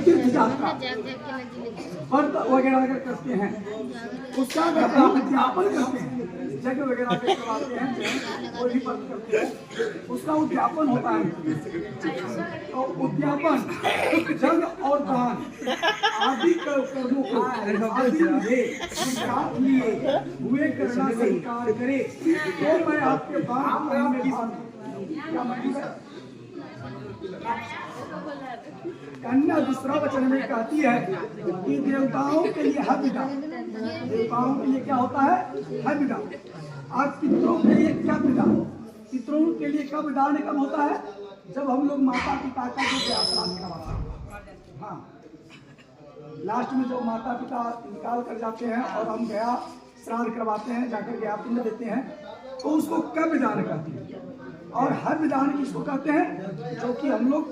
तीर्थ यात्रा व्रत वगैरह अगर करते हैं उसका अगर उद्यापन करते हैं, जग वगैरह के करवाते हैं, कोई भी व्रत करते हैं उसका उद्यापन होता है। तो उद्यापन जग और दान आदि कर्मों को आदि मुझे साथ लिए हुए करना स्वीकार करे तो मैं आपके बाम में क्या मतलब कन्या दूसरा वचन में कहती है कि देवताओं के लिए हविदा, देवताओं के लिए क्या होता है हविदा, और पितरों के लिए क्या विदा, पितरों के लिए कब विदान कब होता है जब हम लोग माता पिता का जो श्राद्ध करवाते हैं। हाँ, लास्ट में जब माता पिता निकाल कर जाते हैं और हम गया श्राद्ध करवाते हैं, जाकर गया पुण्य देते हैं, तो उसको कब विदान कहते हैं। और हर विधान किसको कहते हैं, जो कि हम लोग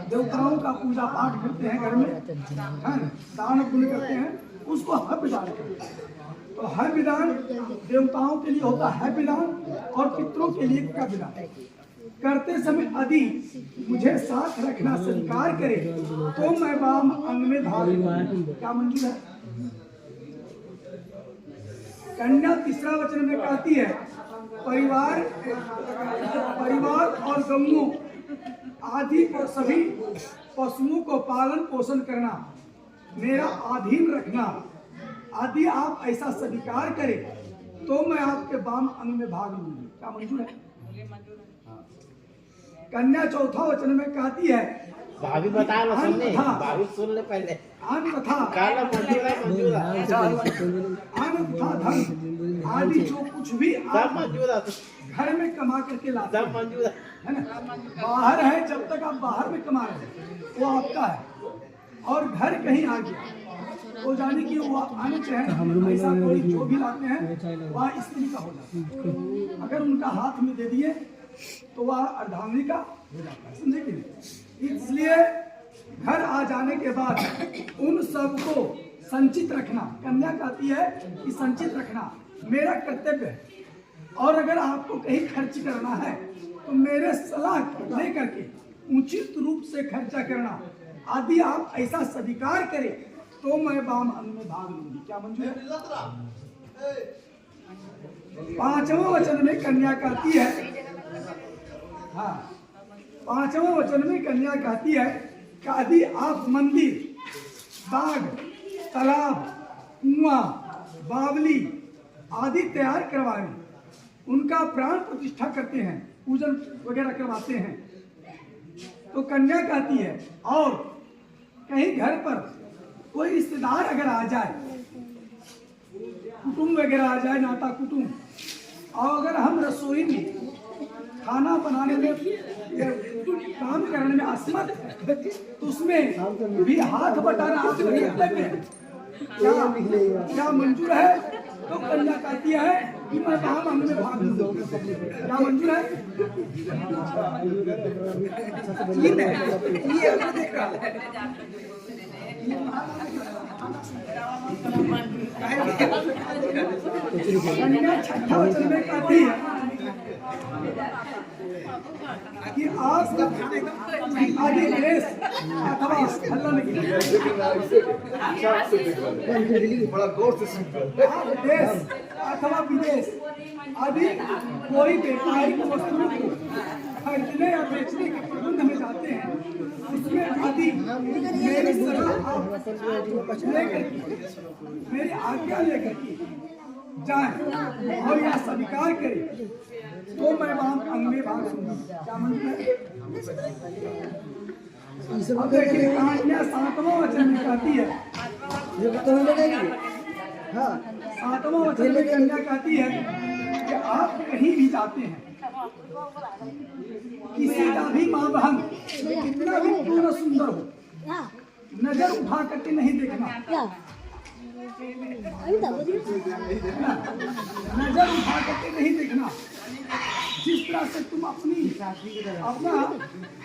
देवताओं का पूजा पाठ करते हैं घर में, है दान पुण्य करते हैं, उसको हर विधान कहते हैं। तो हर विधान देवताओं के लिए होता है विधान और पितरों के लिए का विधान। करते समय यदि मुझे साथ रखना स्वीकार करे तो मैं वाम अंग में भाग लूंगा। क्या मंजूर है। कन्या तीसरा वचन में कहती है परिवार और गौओं आदि पर सभी पशुओं को पालन पोषण करना, मेरा अधीन रखना, आदि आप ऐसा स्वीकार करें तो मैं आपके वाम अंग में भाग लूंगी। क्या मंजूर है। कन्या चौथा वचन में कहती है भाभी बता लो, सुनने भाभी सुन ले पहले। अन्न तथा धन आदि जो कुछ भी आप घर में कमा करके लाते है ना, बाहर है जब तक आप बाहर में कमा रहे हैं वो आपका है, और घर कहीं आ गया तो जाने की वो अन्न चाहे ऐसा कोई जो भी लाते हैं वह स्त्री का हो जाता है। अगर उनका हाथ में दे दिए तो वह अर्धांगिनी का हो जाता है, समझे कि नहीं। इसलिए घर आ जाने के बाद उन सबको संचित रखना, कन्या कहती है कि संचित रखना मेरा कर्तव्य है, और अगर आपको कहीं खर्च करना है तो मेरे सलाह लेकर के उचित रूप से खर्चा करना, आदि आप ऐसा स्वीकार करें तो मैं वाम अंग में भाग लूंगी। क्या मंजूर है। पांचवा वचन में कन्या कहती है, हाँ पांचवा वचन में कन्या कहती है कि यदि आप मंदिर, बाग, तालाब, कुआं, बावली आदि तैयार करवाएं, उनका प्राण प्रतिष्ठा करते हैं, पूजन वगैरह करवाते हैं, तो कन्या कहती है और कहीं घर पर कोई रिश्तेदार अगर आ जाए, कुटुंब वगैरह आ जाए, नाता कुटुंब, और अगर हम रसोई में खाना बनाने में काम करने में असमर्थ है तो उसमें भी हाथ बटाना आपका कर्तव्य है। क्या मंजूर है। तो कन्या कहती है कि मैं वाम अंग में भाग लूंगा। क्या मंजूर है। ये देख रहा है। कन्या छठा वचन में कहती है कि आप आगे देश अथवा देश अथवा विदेश आदि कोई व्यापारिक वस्तुओं को खरीदने या बेचने के प्रबंध में जाते हैं, उसमें यदि मेरी सलाह मेरी आज्ञा लेकर के जाए और यह स्वीकार करे तो मैं वाम अंग में भाग लूंगा। क्या मतलब है। सातवां वचन में कहती है, सातवां वचन में कन्या कहती है कि आप कहीं भी जाते हैं, किसी का भी माँ बहन कितना भी पूर्ण सुंदर हो, नजर उठा करके नहीं देखना, नजर उठा करके नहीं देखना। जिस तरह से तुम अपना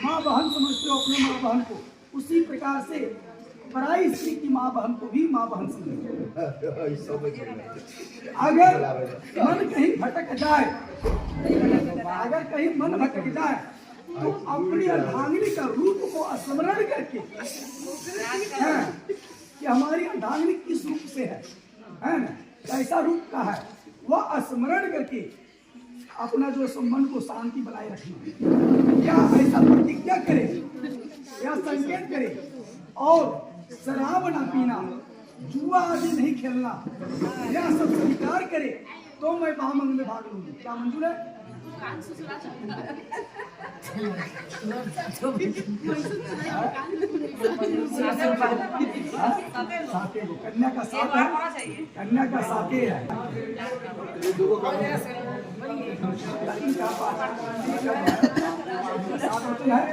माँ बहन समझते हो अपने माँ बहन को, उसी प्रकार से पराई स्त्री की माँ बहन को भी माँ बहन समझते। अगर मन कहीं भटक जाए, अगर कहीं मन भटक जाए तो अपनी अर्धांगिनी का रूप को स्मरण करके हमारी अर्धांगिनी किस रूप से है ना, कैसा रूप का है, वह स्मरण करके अपना जो मन को शांति बनाए रखना, या ऐसा प्रतिज्ञा करे या संकेत करे, और शराब ना पीना, जुआ आदि नहीं खेलना, यह सब स्वीकार करे तो मैं महामंगल में भाग लूंगी। क्या मंजूर है? साके कन्या का साथ है, कन्या का साके है। सात होते हैं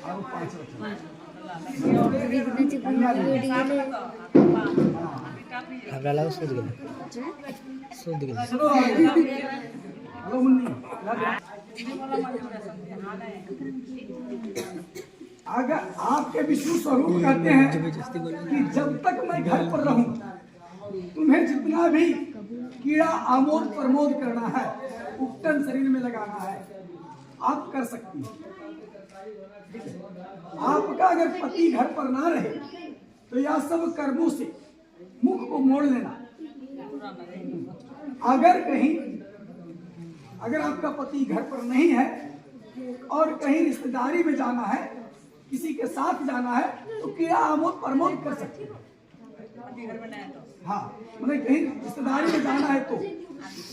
और 5 होते हैं। आपल्याला शोध गेला हेलो मुन्नी, अगर आपके विष्णु स्वरूप कहते हैं कि जब तक मैं घर पर रहूं, तुम्हें जितना भी कीड़ा आमोद प्रमोद करना है, उपटन शरीर में लगाना है, आप कर सकती हैं। आपका अगर पति घर पर ना रहे तो यह सब कर्मों से मुख को मोड़ लेना। अगर आपका पति घर पर नहीं है और कहीं रिश्तेदारी में जाना है, किसी के साथ जाना है, तो कीड़ा आमोद प्रमोद कर सकते हैं। हाँ, मतलब कहीं रिश्तेदारी में जाना है तो।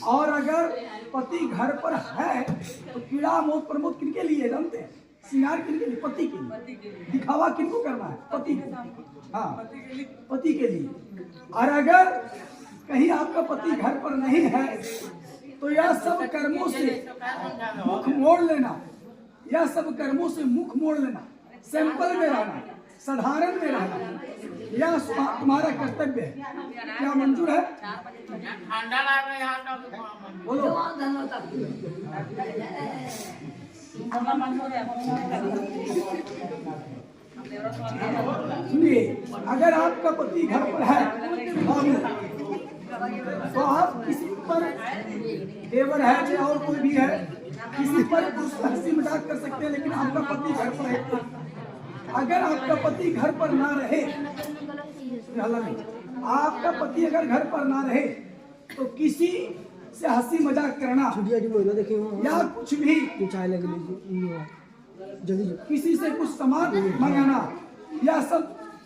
और अगर पति घर पर है तो कीड़ा आमोद प्रमोद किनके लिए जानते हैं? श्रृंगार किनके लिए? पति के लिए। दिखावा किनको करना है? पति के लिए। हाँ, पति के लिए। और अगर कहीं आपका पति घर पर नहीं है तो यह सब कर्मों से मुख मोड़ लेना, यह सब कर्मों से मुख मोड़ लेना, सिंपल में रहना, साधारण में रहना, यह तुम्हारा कर्तव्य है। क्या मंजूर है? बोलो। सुनिए, अगर आपका पति घर पर है तो आप किसी पर, देवर है और कोई भी है, किसी पर हंसी मजाक कर सकते हैं, लेकिन आपका पति घर पर है। अगर आपका पति घर पर ना रहे, आपका पति अगर घर पर ना रहे तो किसी से हंसी मजाक करना या कुछ भी, किसी से कुछ सामान मंगाना, या सब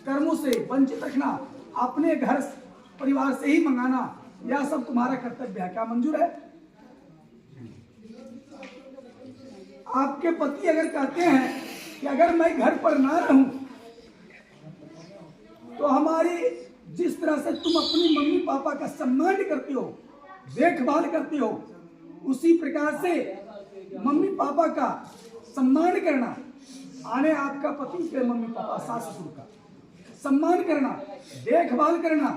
कर्मों से वंचित रखना, अपने घर परिवार से ही मंगाना, यह सब तुम्हारा कर्तव्य है। क्या मंजूर है? आपके पति अगर कहते हैं कि अगर मैं घर पर ना रहूं तो हमारी जिस तरह से तुम अपनी मम्मी पापा का सम्मान करते हो, देखभाल करते हो, उसी प्रकार से मम्मी पापा का सम्मान करना, आने आपका पति के मम्मी पापा सास ससुर का सम्मान करना, देखभाल करना,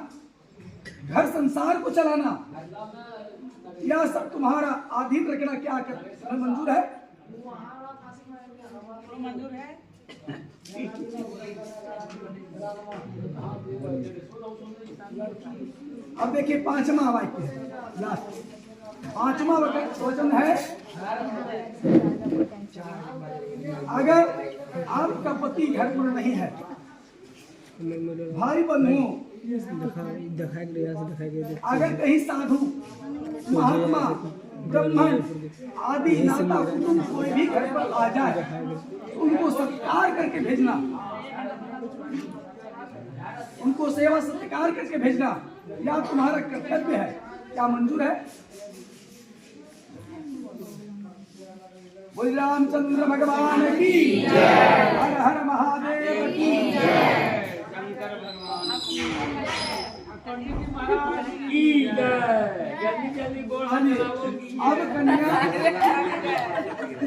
घर संसार को चलाना, यह सब तुम्हारा अधीन रखना। क्या कर मंजूर है? मंजूर है। अब देखिए 5वां वाक्य, लास्ट 5वां वचन है, अगर आपका पति घर पर नहीं है, भाई बंधुओं, अगर कहीं साधु, महात्मा, ब्राह्मण आदि नाता कुटुंब कोई भी घर पर आ जाए, उनको सत्कार करके भेजना, उनको सेवा सत्कार करके भेजना, यह तुम्हारा कर्तव्य है। क्या मंजूर है? बोल रामचंद्र भगवान की जय, हर हर महादेव की जय,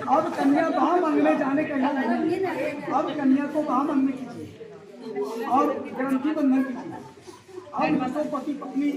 अब कन्या वहाँ मांगने जाने का नहीं, अब कन्या को वहाँ मांगने कीजिए और ग्रंथि बंधन कीजिए। अब तो पति पत्नी